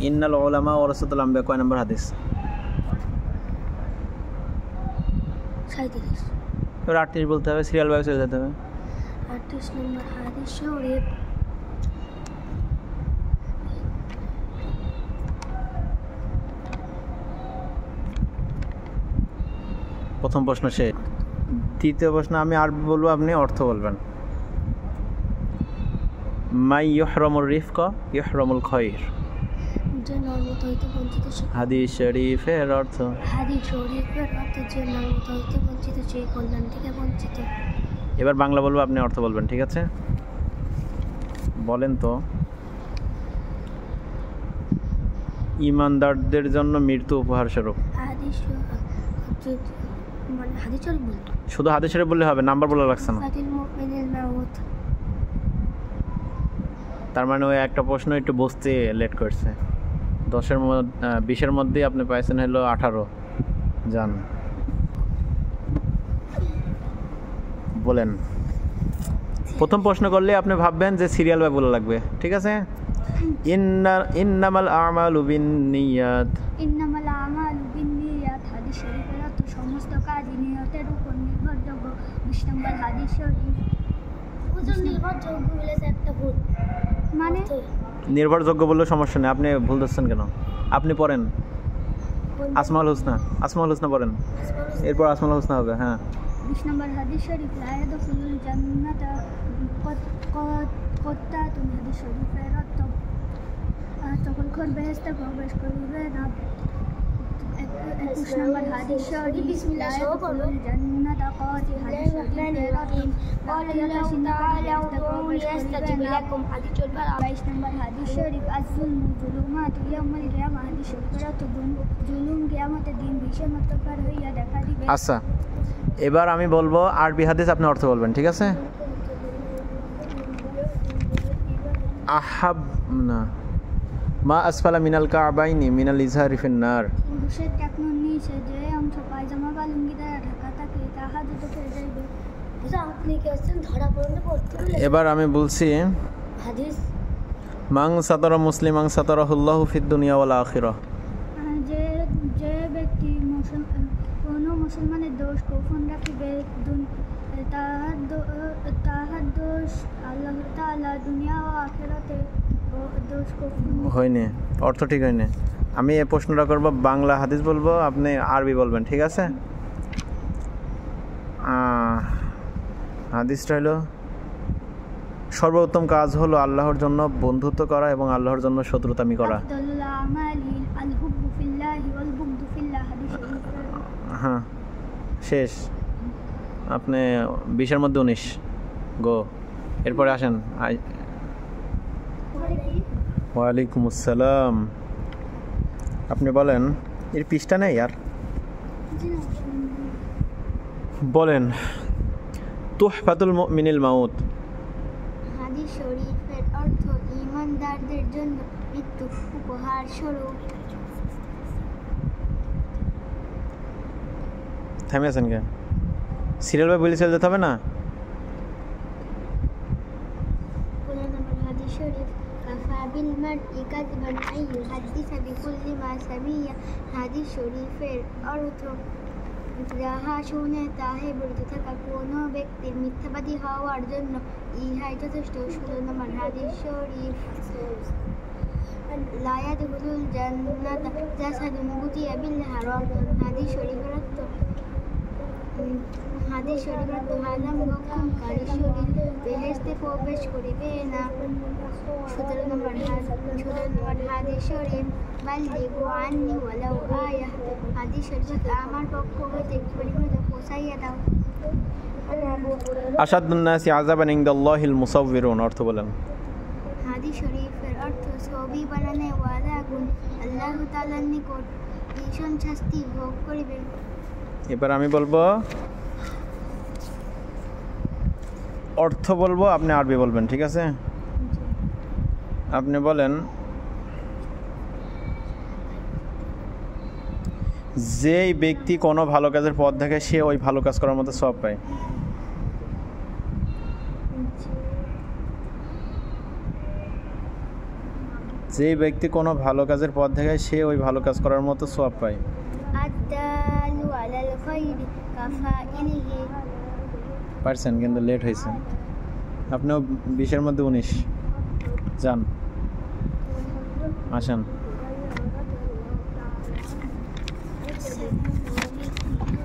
ইন্নাল উলামা ওয়ারাসাতুল আমবিয়া কয় নম্বর হাদিস? 37। এবার 38 বলতে হবে, সিরিয়াল ওয়াইজ চলে যেতে হবে। 38 নম্বর হাদিস শরীফ। প্রথম প্রশ্ন সে, দ্বিতীয় প্রশ্ন আমি আরবি বলবো, আপনি অর্থ বলবেন। মাই ইহরামুর রিফকা ইহরামুল খায়র। যে নরমত হইতে বঞ্চিত সে। হাদিস শরীফের অর্থ। হাদিস শরীফের অর্থ যে নরমত হইতে বঞ্চিত সে কল্যাণ থেকে বঞ্চিত। এবার বাংলা বলবো, আপনি অর্থ বলবেন, ঠিক আছে? বলেন তো। ঈমানদারদের জন্য মৃত্যু উপহার স্বরূপ। হাদিস মানে হাদিস শরীফ বলতো। শুধু হাদিস শরীফ বললে হবে, নাম্বার বলা লাগছে না। ফাতিল মুমিনিল মাউত। তার মানে ওই একটা প্রশ্ন একটু বুঝতে লেট করছে। 10-এর মধ্যে 20-এর মধ্যেই আপনি পাইছেন হলো 18। যান বলেন। প্রথম প্রশ্ন করলে আপনি ভাববেন যে সিরিয়াল বাই বলা লাগবে, ঠিক আছে? ইন্নামাল আমালু বিন্নিয়াত। ইন্নামাল আমালু বিন্নিয়াত। হাদিস শরীফের অর্থ সমস্ত কাজই নিয়তের উপর নির্ভরযোগ্য। 20 নম্বর হাদিস শরীফ। ওজন নির্ভরযোগ্য বলে একটা ভুল মানে নির্ভরযোগ্য বললেও সমস্যা নেই, আপনি ভুল ধরছেন কেন? আপনি পড়েন আসমাউল হুসনা। আসমাউল হুসনা পড়েন, এরপর আসমাউল হুসনা হবে। হ্যাঁ, 20 নম্বর হাদিস শরীফ। লা ইয়াদখুলুল জান্নাতা কত্তাতুন। হাদিস শরীফের অর্থ তখন কোন বেহেশতে প্রবেশ করবে না। 21 নম্বর হাদিস শরীফ। লা ইয়াদখুলুল জান্নাতা কত্তি। হাদিস শরীফের অর্থ আল্লাহু তাআলা প্রবেশ করবে না। 22 নম্বর হাদিস শরীফ। আয-যুলমু যুলুমাতু ইয়াউমাল কিয়ামা। হাদিস শরীফের অর্থ জুলুম কিয়ামতের দিন বিষমত্বকর হইয়া দেখা দিবে। আচ্ছা, এবার আমি বলবো আরবি হাদিস, আপনি অর্থ বলবেন, ঠিক আছে? আহাব না মা আসফালা মিনাল কাবাইনি মিনাল ইজহারি ফিন্নার। পুরুষের টাকনুর নিচে যে অংশ পায়জামা বা লুঙ্গি দ্বারা ঢাকা থাকে তাহা দ্রুত ফেলে যাইবে। আপনি কি আছেন ধরা পড়লে পড়তে বলে। এবার আমি বলছি হাদিস। মাং সাতারা মুসলিমাং সাতারাহুল্লাহু ফিদ দুনিয়া ওয়াল আখিরাহ। যে ব্যক্তি কোনো মুসলমানের দোষ গোপন রাখিবে তাহার দোষ আল্লাহ তাআলা দুনিয়া ও আখিরাতে দোষ গোপন হয়নি, অর্থ ঠিক হয়নি। আমি এই প্রশ্নটা করবো, বাংলা হাদিস বলবো, আপনি আরবি বলবেন, ঠিক আছে? হাদিসটা হলো সর্বোত্তম কাজ হলো আল্লাহর জন্য বন্ধুত্ব করা এবং আল্লাহর জন্য শত্রুতামি করা। হ্যাঁ, শেষ। আপনি 20-এর মধ্যে 19 গো। এরপরে আসেন। ওয়ালাইকুম আসসালাম। আপনি বলেন, এর পৃষ্ঠা নেই আর বলেন। তুহফাতুল মুমিনিল মাউত। হাদিস শরীফের অর্থ ঈমানদারদের জন্য মৃত্যু উপহার স্বরূপ। থামে আছেন কে? সিরিয়াল বাই বলে চলে যেতে হবে না? 15 নম্বর হাদিস শরীফ। কাফা বিল মারই কাযবান আন ইউহাদ্দিসা বিকুল্লি মা সামিয়া। হাদিস শরীফের অর্থ যাহা শুনে তাহে বলতে থাকা কোনো ব্যক্তির মিথ্যাবাদী হওয়ার জন্য ইহাই যথেষ্ট। 16 নম্বর হাদিস শরীফ। লা ইয়াদখুলুল জান্নাতা জাসাদুন গুতিয়া বিল হারাম। হাদিস শরীফের অর্থ হারাম ভক্ষণকারী শরীর বেহেশতে প্রবেশ করিবে না। 17 নম্বর হাদিস শরীফ। বাল্লিগু আন্নি ওয়ালাউ আয়াহ। হাদিস শরীফ আমার পক্ষ হইতে একটি পরিমাণ পৌঁছাইয়া দাও। আশাদুন নাসি আযাবান ইনদাল্লাহিল মুসাউবিরুন। অর্থ বলেন। হাদিস শরীফের অর্থ ছবি বানানে ওয়ালা আগুন আল্লাহ তাআলার নিকট ভীষণ শাস্তি ভোগ করিবে। এবার আমি বলবো, অর্থ বলবো, আপনি আরবি বলবেন, ঠিক আছে? আপনি বলেন, যেই ব্যক্তি কোনো ভালো কাজের পথ দেখে সে ওই ভালো কাজ করার মতো সওয়াব পায়। যে ব্যক্তি কোনো ভালো কাজের পথ দেখায় সে ওই ভালো কাজ করার মতো সওয়াব পায়। আদ-দালু আলাল খায়রি কাফাইলিহি। পারছেন, কিন্তু লেট হয়েছে। আপনিও 20-এর মধ্যে 19 যান, আসেন।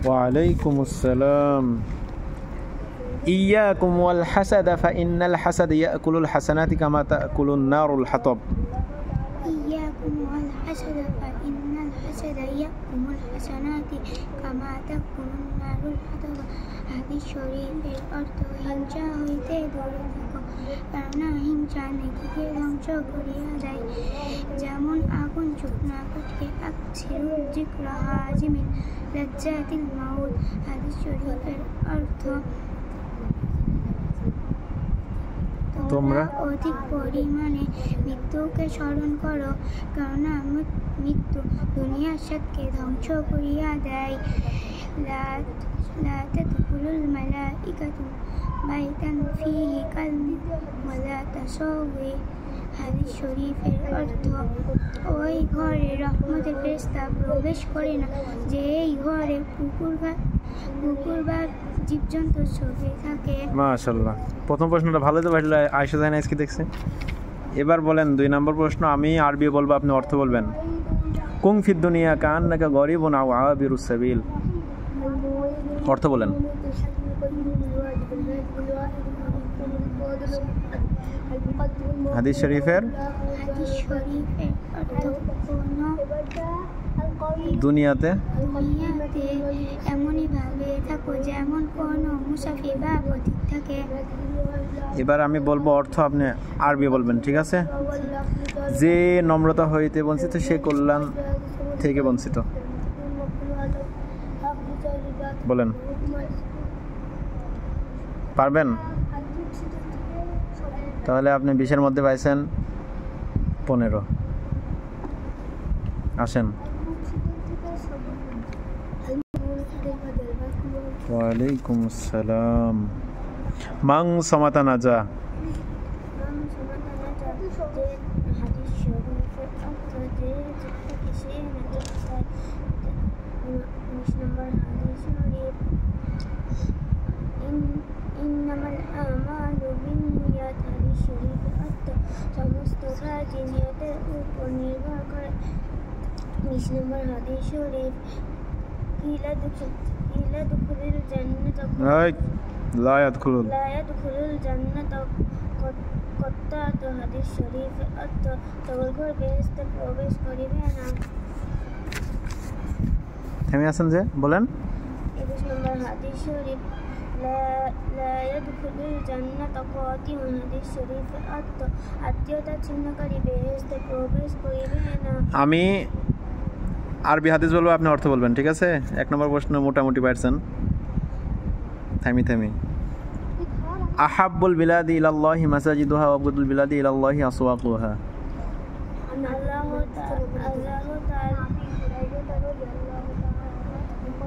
ওয়ালাইকুম আসসালাম। ইয়াকুম ওয়াল হাসাদা ফাইন্নাল হাসাদা ইয়াকুলুল হাসানাতি কামা তাকুলুন নারুল হাতাব। ইয়াকুম ওয়াল হাসাদা ফাইন্নাল হাসাদা ইয়াকুমুল হাসানাতি কামা তাকুলুন নারুল হাতাব। হাদিস শরীফের অর্থ হিংসা হইতে দূরে থাকো, কেননা হিংসা নেকিকে ধ্বংস করিয়া দেয়। যেমন আগুন শুকনা কাঠকে আকসিরুল যিকরা হাজিমিন লাজ্জাতিল মাউত। হাদিস শরীফের অর্থ তোমরা অধিক পরিমাণে মৃত্যুকে স্মরণ করো, কেননা মৃত্যু দুনিয়ার স্বাদকে ধ্বংস করিয়া দেয়। লা তাদখুলুল মালাইকাতু বাইতান ফীহি কালবুন ওয়ালা তাসাউই। হাদিস শরীফের অর্থ ওই ঘরে রহমতের ফেরেশতা প্রবেশ করে না যে এই ঘরে কুকুর বা জীবজন্তুর ছবি থাকে। মাশাআল্লাহ, প্রথম প্রশ্নটা ভালো তো ভাইলা আয়েশা জাহানাইস কি দেখছে। এবার বলেন 2 নম্বর প্রশ্ন, আমি আরবি বলবো, আপনি অর্থ বলবেন। কুন ফিদ দুনিয়া কান্নাকা গরিবুন আও আবিরুস সাবিল। অর্থ বলেন। হাদিস শরীফের অর্থ দুনিয়াতে এমনই ভাবে থাকো যেমন কোন মুসাফির বা পথিক থাকে। এবার আমি বলবো অর্থ, আপনি আরবি বলবেন, ঠিক আছে? যে নম্রতা হইতে বঞ্চিত সে কল্যাণ থেকে বঞ্চিত। বলেন, পারবেন? তাহলে আপনি 20-এর মধ্যে পাইছেন 15। আসেন। ওয়ালাইকুম আসসালাম। মাং সমাতা নাজা। ইন্নামাল আমালু বিন্নিয়াত। হাদিস শরীফের অর্থ সমস্ত কাজ নিয়তের উপর নির্ভর করে। 20 নম্বর হাদিস শরীফ কিলা দুখুলুল জান্নাত লা ইয়াদখুলুল জান্নাত কত্তাত। হাদিস শরীফের অর্থ তওবা বেহেশতে প্রবেশ করিবে না। থেমে আছেন যে, বলেন। 21 নম্বর হাদিস শরীফ লা ইয়াদখুলুল জান্নাত কাতিউন। হাদিস শরীফের অর্থ আত্মীয়তা ছিন্নকারী বেহেশতে প্রবেশ করিবে না। আমি আরবি হাদিস বলবো, আপনি অর্থ বলবেন, ঠিক আছে? 1 নম্বর প্রশ্ন মোটামুটি পারছেন। থামি আহাব্বুল বিলাদি ইলাল্লাহি মাসাজিদুহা ওয়া আবগুদুল বিলাদি ইলাল্লাহি আসওয়াকুহা।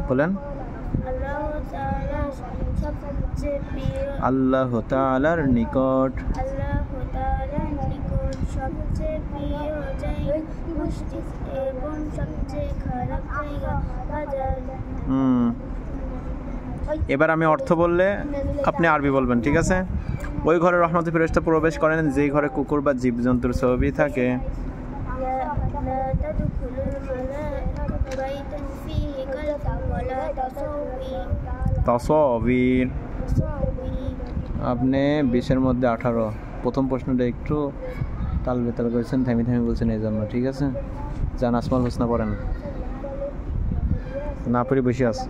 বলেন। আল্লাহ তাআলার নিকট সবচেয়ে প্রিয় জায়গা মসজিদ এবং সবচেয়ে খারাপ জায়গা বাজার। এবার আমি অর্থ বললে আপনি আরবি বলবেন, ঠিক আছে? ওই ঘরে রহমতের ফেরেশতা প্রবেশ করেন যেই ঘরে কুকুর বা জীবজন্তুর ছবি থাকে। তাসবির। আপনি 20-এর মধ্যে 18। প্রথম প্রশ্নটা একটু তাল বেতাল করেছেন, থামি বলছেন এই জন্য, ঠিক আছে? যান, আসমাউল হোসনা পড়েন। না পড়ে বসে আছে।